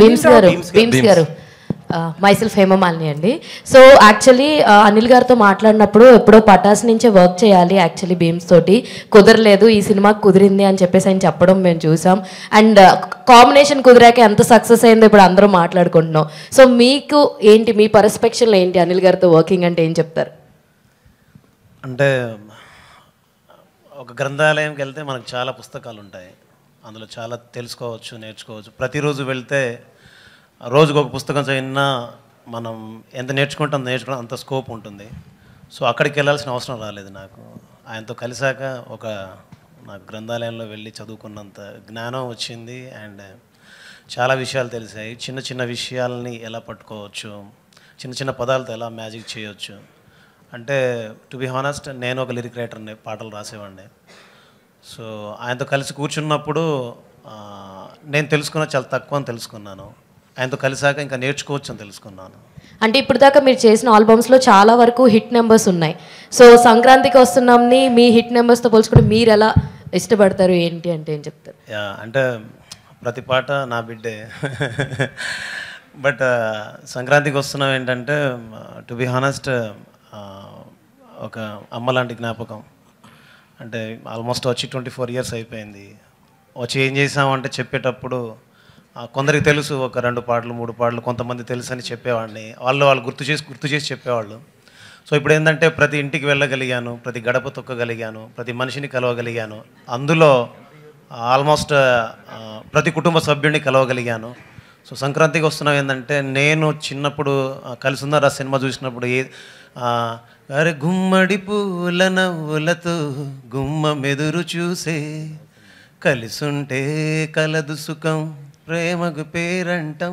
Beams గారు myself Hema Malini అండి. So actually Anil గారితో మాట్లాడినప్పుడు ఎప్పుడో పటాస్ నుంచే వర్క్ చేయాలి యాక్చువల్లీ బీమ్స్ తోటి, కుదరలేదు, ఈ సినిమాకి కుదిరింది అని చెప్పేసి ఆయన చెప్పడం మేము చూసాం. అండ్ కాంబినేషన్ కుదిరాక ఎంత సక్సెస్ అయిందో ఇప్పుడు అందరూ మాట్లాడుకుంటున్నాం. సో మీకు ఏంటి, మీ పర్స్పెక్షన్లో ఏంటి అనిల్ గారితో వర్కింగ్ అంటే ఏం చెప్తారు? అంటే ఒక గ్రంథాలయంకి వెళ్తే మనకు చాలా పుస్తకాలు ఉంటాయి, అందులో చాలా తెలుసుకోవచ్చు, నేర్చుకోవచ్చు. ప్రతిరోజు వెళ్తే రోజుకు ఒక పుస్తకం చదివినా మనం ఎంత నేర్చుకుంటాం అంత స్కోప్ ఉంటుంది. సో అక్కడికి వెళ్ళాల్సిన అవసరం రాలేదు నాకు. ఆయనతో కలిసాక నాకు గ్రంథాలయంలో వెళ్ళి చదువుకున్నంత జ్ఞానం వచ్చింది. అండ్ చాలా విషయాలు తెలిసాయి. చిన్న చిన్న విషయాలని ఎలా పట్టుకోవచ్చు, చిన్న చిన్న పదాలతో ఎలా మ్యాజిక్ చేయవచ్చు. అంటే టు బి హానెస్ట్, నేను ఒక లిరిక్ రైటర్ని, పాటలు రాసేవాడిని. సో ఆయనతో కలిసి కూర్చున్నప్పుడు నేను చాలా తక్కువ అని తెలుసుకున్నాను. ఆయనతో కలిసాక ఇంకా నేర్చుకోవచ్చు అని తెలుసుకున్నాను. అంటే ఇప్పుడు దాకా మీరు చేసిన ఆల్బమ్స్లో చాలా వరకు హిట్ నెంబర్స్ ఉన్నాయి. సో సంక్రాంతికి వస్తున్నాంని మీ హిట్ నెంబర్స్తో పోల్చుకుంటే మీరు ఎలా ఇష్టపడతారు ఏంటి అంటే ఏం చెప్తారు? అంటే ప్రతి పాట నా బిడ్డే. బట్ సంక్రాంతికి వస్తున్నాం ఏంటంటే టు బి హానెస్ట్ ఒక అమ్మ లాంటి జ్ఞాపకం. అంటే ఆల్మోస్ట్ వచ్చి 24 years అయిపోయింది. వచ్చి ఏం చేసామంటే చెప్పేటప్పుడు కొందరికి తెలుసు, ఒక 2 పాటలు 3 పాటలు, కొంతమంది తెలుసు అని చెప్పేవాడిని. వాళ్ళు గుర్తు చేసి చెప్పేవాళ్ళు. సో ఇప్పుడు ఏంటంటే ప్రతి ఇంటికి వెళ్ళగలిగాను, ప్రతి గడప తొక్కగలిగాను, ప్రతి మనిషిని కలవగలిగాను. అందులో ఆల్మోస్ట్ ప్రతి కుటుంబ సభ్యుడిని కలవగలిగాను. సో సంక్రాంతికి వస్తున్నాం ఏంటంటే నేను చిన్నప్పుడు కలిసుందరా సినిమా చూసినప్పుడు అరే గుమ్మడి పూల నవ్వులతో గుమ్మ మెదురు చూసే, కలిసుంటే కలదు సుఖం ప్రేమకు పేరంటం.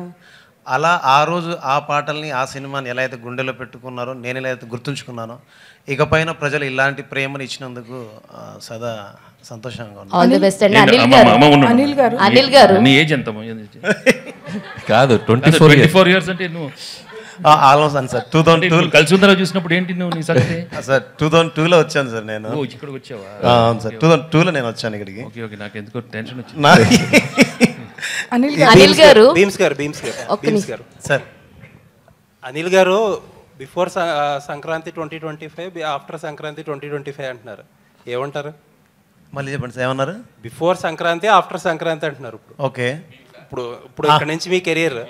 అలా ఆ రోజు ఆ పాటల్ని, ఆ సినిమాని ఎలా అయితే గుండెలో పెట్టుకున్నారో, నేను ఎలా అయితే గుర్తుంచుకున్నానో, ఇకపైన ప్రజలు ఇలాంటి ప్రేమను ఇచ్చినందుకు సదా సంతోషంగా ఉన్నాను. అనిల్ గారు నీ ఏజ్ ఎంత? కాదు 24 years అంటే నువ్వు ఆల్మోస్ట్ అని సార్ 2002 కలిసి ఉందరా చూసినప్పుడు ఏంటి నువ్వు నీ సంగతి? సార్ 2002లో వచ్చాను సార్ నేను. ఇక్కడికి వచ్చావా? అవును సార్, 2002లో నేను వచ్చాను ఇక్కడికి. ఓకే ఓకే, నాకు ఎందుకో టెన్షన్ వచ్చింది. అనిల్ గారు సార్, అనిల్ గారు బిఫోర్ సంక్రాంతి 2025, ఆఫ్టర్ సంక్రాంతి 2025 అంటున్నారు, ఏమంటారు? మళ్ళీ చెప్పండి సార్, ఏమన్నారు? బిఫోర్ సంక్రాంతి, ఆఫ్టర్ సంక్రాంతి అంటున్నారు. ఓకే, ఇప్పుడు ఇక్కడ నుంచి మీ కెరీర్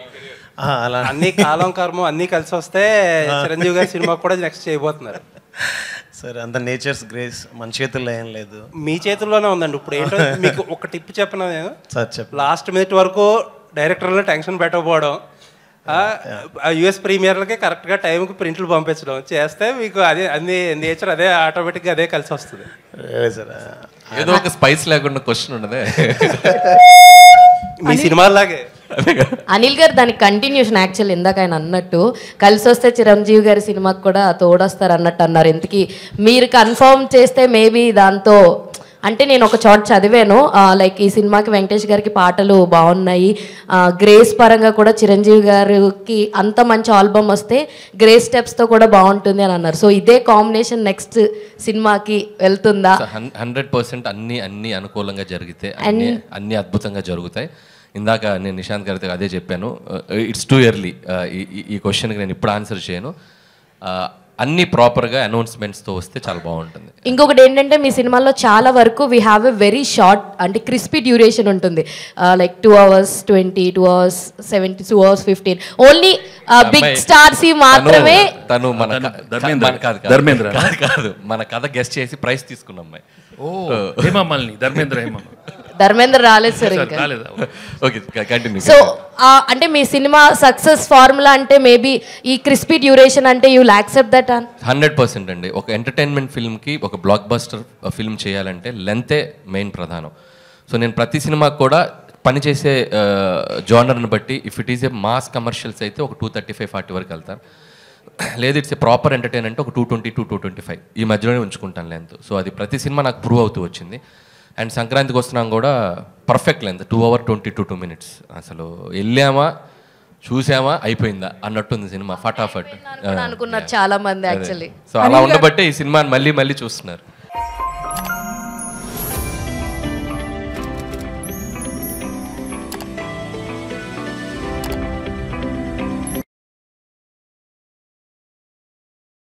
అన్ని కాలం కర్మ అన్ని కలిసి వస్తే చిరంజీవి గారి సినిమా కూడా నెక్స్ట్ చేయబోతున్నారు. సార్ అంత నేచర్స్ గ్రేస్ మన చేతుల్లో ఏం లేదు, మీ చేతుల్లోనే ఉందండి. ఇప్పుడు ఏంటో మీకు ఒక టిప్ చెప్పను నేను. సార్ చెప్పండి. లాస్ట్ మినిట్ వరకు డైరెక్టర్లో టెన్షన్ పెట్టకపోవడం, యుఎస్ ప్రీమియర్లకి కరెక్ట్గా టైంకి ప్రింట్లు పంపించడం చేస్తే మీకు అదే అన్ని నేచర్ అదే ఆటోమేటిక్గా అదే కలిసి వస్తుంది. సార్ ఏదో ఒక స్పైస్ లేకుండా క్వశ్చన్ ఉండదే మీ సినిమాలాగే. అనిల్ గారు దానికి కంటిన్యూషన్ యాక్చువల్ ఇందాక ఆయన అన్నట్టు కలిసి వస్తే చిరంజీవి గారి సినిమాకి కూడా తోడొస్తారు అన్నట్టు అన్నారు. ఎందుకు మీరు కన్ఫర్మ్ చేస్తే మేబీ దాంతో, అంటే నేను ఒక చోట చదివాను లైక్ ఈ సినిమాకి వెంకటేష్ గారికి పాటలు బాగున్నాయి, గ్రేస్ పరంగా కూడా చిరంజీవి గారికి అంత మంచి ఆల్బమ్ వస్తే గ్రేస్ స్టెప్స్తో కూడా బాగుంటుంది అని అన్నారు. సో ఇదే కాంబినేషన్ నెక్స్ట్ సినిమాకి వెళ్తుందా? 100% అన్ని అనుకూలంగా జరిగితే అన్ని అద్భుతంగా జరుగుతాయి. ఇందాక నేను నిశాంత్ గారితో అదే చెప్పాను, ఇట్స్ టూ ఎర్లీ ఈ క్వశ్చన్కి నేను ఇప్పుడు ఆన్సర్ చేయను. అన్ని ప్రాపర్గా అనౌన్స్మెంట్స్తో వస్తే చాలా బాగుంటుంది. ఇంకొకటి ఏంటంటే మీ సినిమాలో చాలా వరకు we have a very short అంటే క్రిస్పీ డ్యూరేషన్ ఉంటుంది, like 2 hours 20, 2 hours 70, 2 hours 15. Only big stars మాత్రమే. తను ధర్మేంద్ర కాదు, మన కథ గెస్ట్ చేసి ప్రైజ్ తీసుకున్న అమ్మాయి. ధర్మేంద్ర రాలేదు సార్ ఇంకా. Okay continue. సో అంటే మీ సినిమా సక్సెస్ ఫార్ములా అంటే మేబీ ఈ క్రిస్పీ డ్యూరేషన్ అంటే యూ విల్ యాక్సెప్ట్ దట్? 100% అండి. ఒక ఎంటర్టైన్మెంట్ ఫిల్మ్కి, ఒక బ్లాక్ బస్టర్ ఫిల్మ్ చేయాలంటే లెంతే మెయిన్ ప్రధానం. సో నేను ప్రతి సినిమాకి కూడా పనిచేసే జానర్ని బట్టి, if it is a mass commercials అయితే ఒక 235-40 వరకు వెళ్తారు. లేదు ఇట్స్ ఏ ప్రాపర్ ఎంటర్టైన్ అంటే ఒక 220 to 225 ఈ మధ్యలోనే ఉంచుకుంటాను లెంత్. సో అది ప్రతి సినిమా నాకు ప్రూవ్ అవుతూ వచ్చింది. అండ్ సంక్రాంతికి వస్తున్నాం కూడా పర్ఫెక్ట్ లెంత్ 2 hours 22 minutes. అసలు వెళ్ళామా చూసామా అయిపోయిందా అన్నట్టుంది సినిమా, ఫటాఫట్ అనుకున్నారు చాలా మంది యాక్చువల్లీ. సో అలా ఉండబట్టే ఈ సినిమాని మళ్ళీ చూస్తున్నారు.